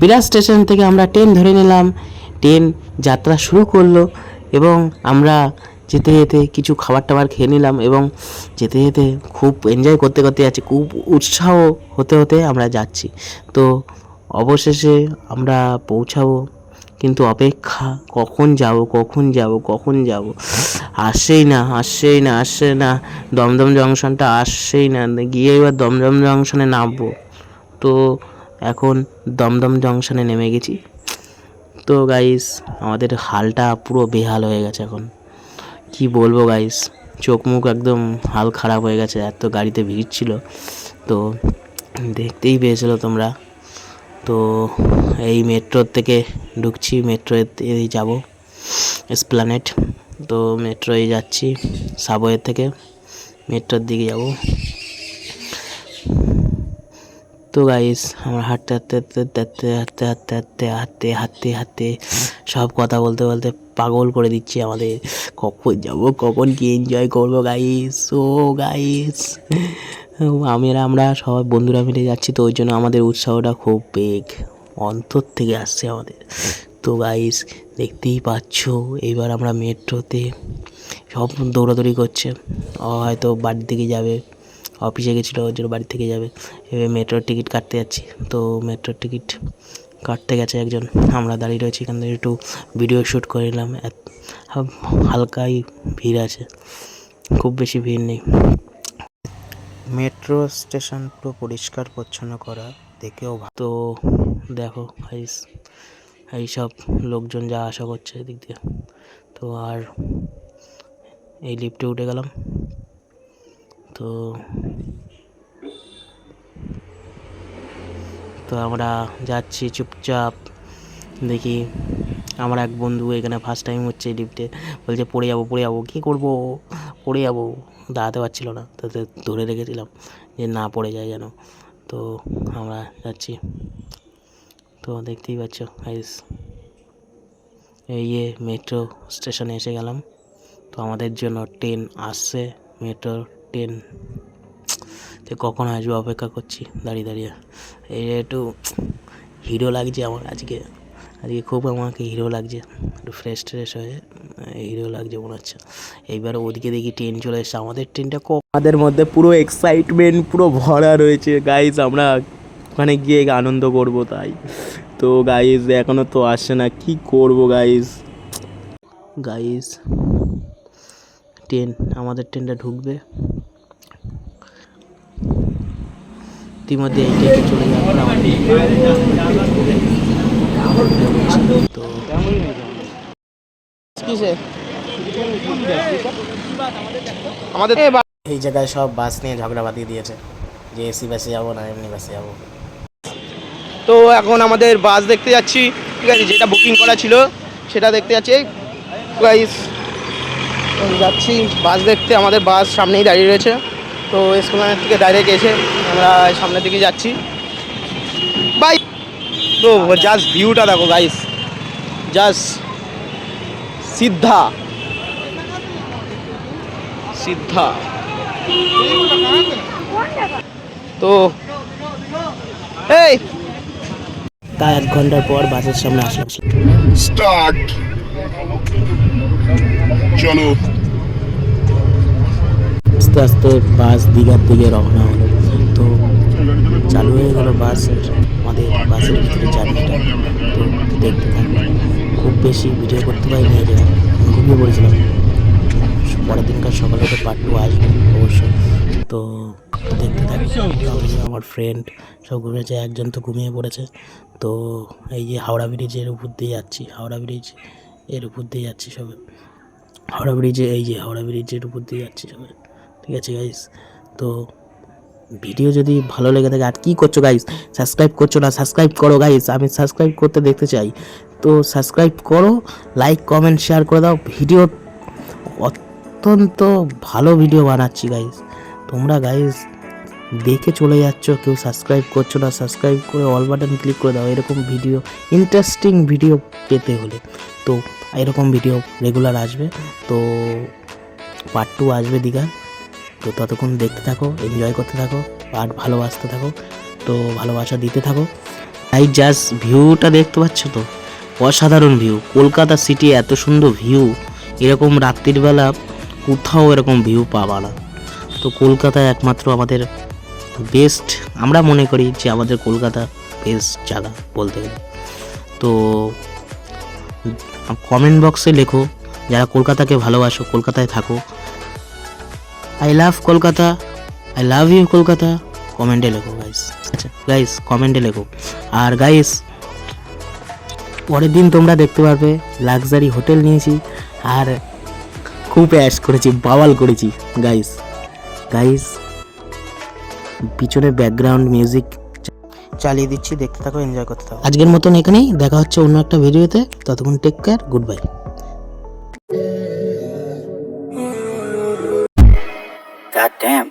বিরাট station থেকে আমরা train ধরে নিলাম। ট্রেন যাত্রা শুরু করলো এবং আমরা যেতে যেতে কিছু খাবার টাবার খেয়ে নিলাম এবং যেতে যেতে খুব এনজয় করতে করতে যাচ্ছি, খুব উৎসাহ হতে হতে আমরা যাচ্ছি। তো অবশেষে আমরা পৌঁছাবো, কিন্তু অপেক্ষা কখন যাব কখন যাব কখন যাব, আসছেই না। দমদম জংশনটা আসছেই না, গিয়ে এবার দমদম জংশনে নামবো। তো এখন দমদম জংশনে নেমে গেছি। তো গাইস আমাদের হালটা পুরো বেহাল হয়ে গেছে, এখন কি বলবো গাইস, চোখ মুখ একদম হাল খারাপ হয়ে গেছে, এত গাড়িতে ভিড় ছিল। তো দেখতেই পেয়েছিলো তোমরা। তো এই মেট্রোর থেকে ঢুকছি, মেট্রোতে যাব এসপ্ল্যানেড। তো মেট্রোয় যাচ্ছি, সাবওয়ে থেকে মেট্রোর দিকে যাব। তো গাইস আমরা হাঁটতে হাঁটতে হাঁটতে হাঁটতে হাঁটতে হাঁটতে হাঁটতে হাঁটতে হাঁটতে সব কথা বলতে বলতে পাগল করে দিচ্ছি আমাদের। কখন যাব, কখন কি এনজয় করবো গাইস। ও গাইস আমরা সবাই বন্ধুরা মিলে যাচ্ছি, তো ওই জন্য আমাদের উৎসাহটা খুব বেগ অন্তর থেকে আসছে আমাদের। তো গাইস দেখতেই পাচ্ছ, এইবার আমরা মেট্রোতে সব দৌড়াদৌড়ি করছে, হয়তো বাড়ির দিকে যাবে, অফিসে গেছিলো ওর জন্য বাড়ি থেকে যাবে। এবার মেট্রোর টিকিট কাটতে যাচ্ছি। তো মেট্রোর টিকিট কাটতে গেছে একজন, আমরা দাঁড়িয়ে রয়েছি, এখান থেকে একটু ভিডিও শ্যুট করে নিলাম। হালকাই ভিড় আছে, খুব বেশি ভিড় নেই। মেট্রো স্টেশন পুরো পরিষ্কার পরিচ্ছন্ন করা, দেখেও তো দেখো গাইস এইসব লোকজন যা আশা করছে এদিক দিয়ে। তো আর এই লিফটে উঠে গেলাম। তো তো আমরা যাচ্ছি চুপচাপ। দেখি আমার এক বন্ধু এখানে ফার্স্ট টাইম হচ্ছে লিফটে, বলছে পড়ে যাবো, কী করবো, পড়ে যাবো, দাঁড়াতে পারছিল না, তাতে ধরে রেখেছিলাম যে না পড়ে যায় যেন। তো আমরা যাচ্ছি। তো দেখতেই পাচ্ছ গাইস, এই মেট্রো স্টেশনে এসে গেলাম। তো আমাদের জন্য ট্রেন আসছে, মেট্রো ট্রেন তো কখন আসবে অপেক্ষা করছি দাঁড়িয়ে দাঁড়িয়ে। এই একটু হিরো লাগছে আমার আজকে খুব আমাকে হিরো লাগছে, একটু ফ্রেশ ট্রেশ হয়ে হিরো লাগছে মনে হচ্ছে। এইবার ওদিকে দেখি ট্রেন চলে এসছে, আমাদের ট্রেনটা আমাদের মধ্যে পুরো এক্সাইটমেন্ট পুরো ভরা রয়েছে গাইজ, আমরা ওখানে গিয়ে আনন্দ করব তাই। তো গাইজ এখনও তো আসছে না, কি করব গাইজ। ট্রেন আমাদের ট্রেনটা ঢুকবে ইতিমধ্যে, এই ট্রেনে চলে যাওয়ার তো আমাদের এই জায়গায় সব বাস নিয়ে ঝগড়া বাঁধিয়ে দিয়েছে যে এসি বাসে যাবো না এমনি বাসে যাবো। তো এখন আমাদের বাস দেখতে যাচ্ছি, ঠিক আছে, যেটা বুকিং করা ছিল সেটা দেখতে যাচ্ছি। গাইস যাচ্ছি বাস দেখতে, আমাদের বাস সামনেই দাঁড়িয়ে রয়েছে। তো এসপ্ল্যানেড থেকে ডাইরেক্ট এসে আমরা সামনের দিকে যাচ্ছি বাই। তো জাস্ট ভিউটা দেখো গাইস, জাস্ট সিদ্ধা তো এই তা 1 ঘন্টার পর বাসের সামনে আসলাম। স্টার্ট, চলো। আস্তে আস্তে বাস দীঘার দিকে রওনা হলো। তো চালু হয়ে গেল বাসের, আমাদের বাসের ভিতরে জার্নিটা। তো দেখতে থাকবো, খুব বেশি ভিডিও করতে পারিনি, এই জায়গায় ঘুমিয়ে পড়েছিলাম। পরের দিনকার সকালে তো পার্ট 2 আসবে অবশ্যই। তো দেখতে থাকি, আমার ফ্রেন্ড সব ঘুরেছে, একজন তো ঘুমিয়ে পড়েছে। তো এই যে হাওড়া ব্রিজের উপর দিয়ে যাচ্ছি, হাওড়া ব্রিজ এর উপর দিয়ে যাচ্ছি সবে, হাওড়া ব্রিজে, এই যে হাওড়া ব্রিজের উপর দিয়ে যাচ্ছি সবে, ঠিক আছে গাইস। তো ভিডিও যদি ভালো লেগে থাকে, আর কি করছো গাইস, সাবস্ক্রাইব করছো না, সাবস্ক্রাইব করো গাইস, আমি সাবস্ক্রাইব করতে দেখতে চাই। তো সাবস্ক্রাইব করো, লাইক কমেন্ট শেয়ার করে দাও। ভিডিও অত্যন্ত ভালো ভিডিও বানাচ্ছি গাইস, তোমরা গাইস দেখে চলে যাচ্ছ, কেউ সাবস্ক্রাইব করছো না, সাবস্ক্রাইব করে অল বাটন ক্লিক করে দাও এরকম ভিডিও, ইন্টারেস্টিং ভিডিও পেতে হলে। তো এরকম ভিডিও রেগুলার আসবে। তো পার্ট 2 আসবে দীঘা। তো ততক্ষণ দেখতে থাকো, এনজয় করতে থাকো আর ভালোবাসতে থাকো। তো ভালোবাসা দিতে থাকো। এই জাস্ট ভিউটা দেখতে পাচ্ছ তো, অসাধারণ ভিউ। কলকাতা সিটি এত সুন্দর ভিউ, এরকম রাত্রির বেলা কোথাও এরকম ভিউ পাবা না। তো কলকাতায় একমাত্র আমাদের বেস্ট, আমরা মনে করি যে আমাদের কলকাতা বেস্ট জায়গা বলতে গেলে। তো কমেন্ট বক্সে লেখো যারা কলকাতাকে ভালোবাসো, কলকাতায় থাকো, I love Kolkata, I love you Kolkata, কমেন্টে লেখো গাইস। আচ্ছা গাইস, কমেন্টে লেখো। আর গাইস, পরের দিন তোমরা দেখতে পারবে লাক্সারি হোটেল নিয়েছি আর খুব অ্যাশ করেছি, বাওয়াল করেছি গাইস। গাইস, পিছনে ব্যাকগ্রাউন্ড মিউজিক চালিয়ে দিচ্ছি, দেখতে থাকো, এনজয় করতে থাকো। আজকের মতন এখানেই, দেখা হচ্ছে অন্য একটা ভিডিওতে। ততক্ষণ take care, good bye. God damn.